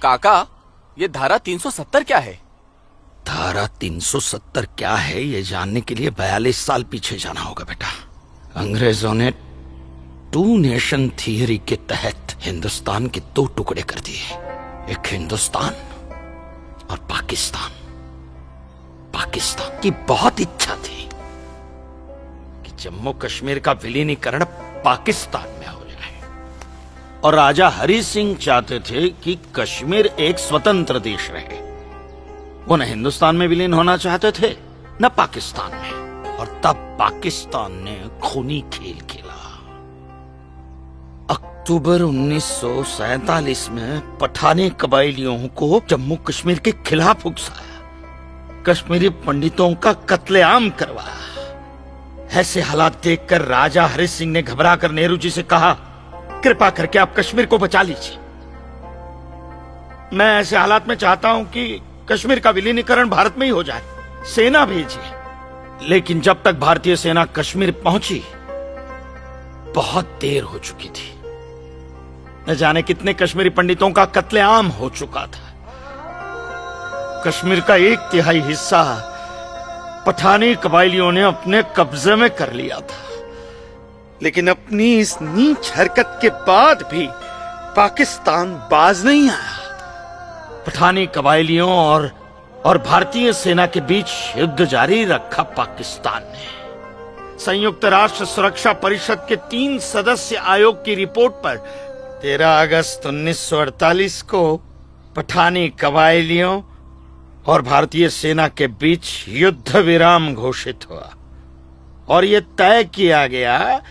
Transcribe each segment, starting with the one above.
काका, ये धारा 370 क्या है? धारा 370 क्या है ये जानने के लिए 42 साल पीछे जाना होगा बेटा। अंग्रेजों ने टू नेशन थियरी के तहत हिंदुस्तान के दो टुकड़े कर दिए, एक हिंदुस्तान और पाकिस्तान। पाकिस्तान की बहुत इच्छा थी कि जम्मू कश्मीर का विलीनीकरण पाकिस्तान में हो जाए, और राजा हरि सिंह चाहते थे कि कश्मीर एक स्वतंत्र देश रहे। वो न हिंदुस्तान में विलीन होना चाहते थे न पाकिस्तान में, और तब पाकिस्तान ने खूनी खेल खेला। अक्टूबर 1947 में पठानी कबायलियों को जम्मू कश्मीर के खिलाफ उकसाया, कश्मीरी पंडितों का कत्लेआम करवाया। ऐसे हालात देखकर राजा हरि सिंह ने घबराकर नेहरू जी से कहा, कृपा करके आप कश्मीर को बचा लीजिए। मैं ऐसे हालात में चाहता हूं कि कश्मीर का विलीनीकरण भारत में ही हो जाए, सेना भेजिए। लेकिन जब तक भारतीय सेना कश्मीर पहुंची बहुत देर हो चुकी थी। न जाने कितने कश्मीरी पंडितों का कत्लेआम हो चुका था। कश्मीर का 1/3 हिस्सा पठानी कबायलियों ने अपने कब्जे में कर लिया था। लेकिन अपनी इस नीच हरकत के बाद भी पाकिस्तान बाज नहीं आया। पठानी कबायलियों और भारतीय सेना के बीच युद्ध जारी रखा पाकिस्तान ने। संयुक्त राष्ट्र सुरक्षा परिषद के 3 सदस्य आयोग की रिपोर्ट पर 13 अगस्त 1948 को पठानी कबायलियों और भारतीय सेना के बीच युद्ध विराम घोषित हुआ, और यह तय किया गया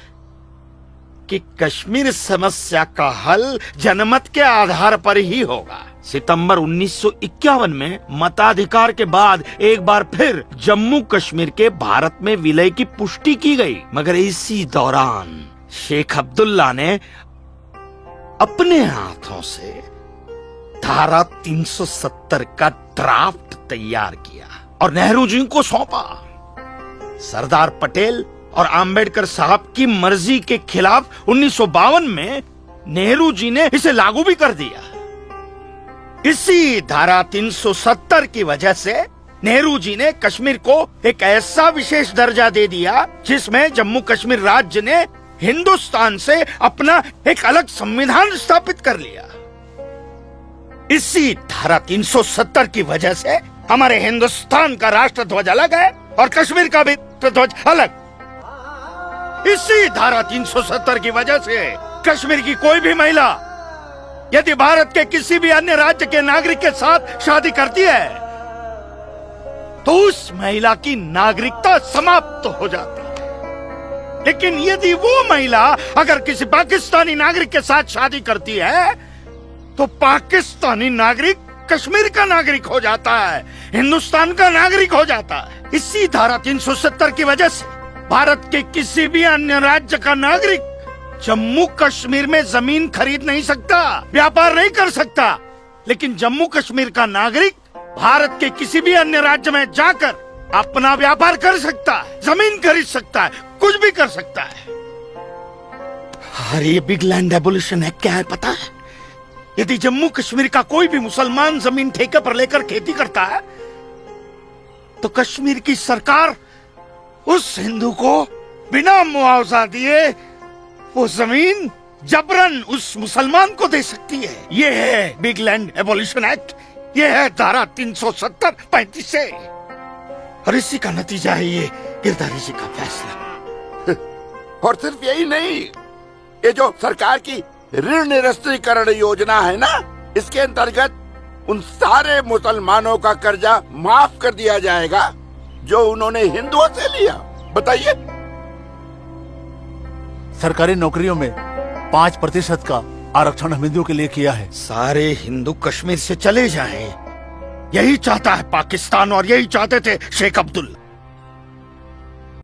कि कश्मीर समस्या का हल जनमत के आधार पर ही होगा। सितंबर 1951 में मताधिकार के बाद एक बार फिर जम्मू कश्मीर के भारत में विलय की पुष्टि की गई, मगर इसी दौरान शेख अब्दुल्ला ने अपने हाथों से धारा 370 का ड्राफ्ट तैयार किया और नेहरू जी को सौंपा। सरदार पटेल और आम्बेडकर साहब की मर्जी के खिलाफ 1952 में नेहरू जी ने इसे लागू भी कर दिया। इसी धारा 370 की वजह से नेहरू जी ने कश्मीर को एक ऐसा विशेष दर्जा दे दिया जिसमें जम्मू कश्मीर राज्य ने हिंदुस्तान से अपना एक अलग संविधान स्थापित कर लिया। इसी धारा 370 की वजह से हमारे हिंदुस्तान का राष्ट्र ध्वज अलग है और कश्मीर का भी ध्वज अलग। इसी धारा 370 की वजह से कश्मीर की कोई भी महिला यदि भारत के किसी भी अन्य राज्य के नागरिक के साथ शादी करती है तो उस महिला की नागरिकता समाप्त हो जाती है। लेकिन यदि वो महिला अगर किसी पाकिस्तानी नागरिक के साथ शादी करती है तो पाकिस्तानी नागरिक कश्मीर का नागरिक हो जाता है, हिंदुस्तान का नागरिक हो जाता है। इसी धारा 370 की वजह से भारत के किसी भी अन्य राज्य का नागरिक जम्मू कश्मीर में जमीन खरीद नहीं सकता, व्यापार नहीं कर सकता। लेकिन जम्मू कश्मीर का नागरिक भारत के किसी भी अन्य राज्य में जाकर अपना व्यापार कर सकता है, जमीन खरीद सकता है, कुछ भी कर सकता है। अरे ये बिग लैंड एबोल्यूशन है, क्या है पता है? यदि जम्मू कश्मीर का कोई भी मुसलमान जमीन ठेके पर लेकर खेती करता है तो कश्मीर की सरकार उस हिंदू को बिना मुआवजा दिए वो जमीन जबरन उस मुसलमान को दे सकती है। ये है बिग लैंड एबोल्यूशन एक्ट, ये है धारा 370-35 से, और इसी का नतीजा है ये गिरधारी जी का फैसला। और सिर्फ यही नहीं, ये जो सरकार की ऋण निरस्तीकरण योजना है ना, इसके अंतर्गत उन सारे मुसलमानों का कर्जा माफ कर दिया जाएगा जो उन्होंने हिंदुओं से लिया। बताइए। सरकारी नौकरियों में 5% का आरक्षण हम हिंदुओं के लिए किया है। सारे हिंदू कश्मीर से चले जाएं, यही चाहता है पाकिस्तान और यही चाहते थे शेख अब्दुल्ला।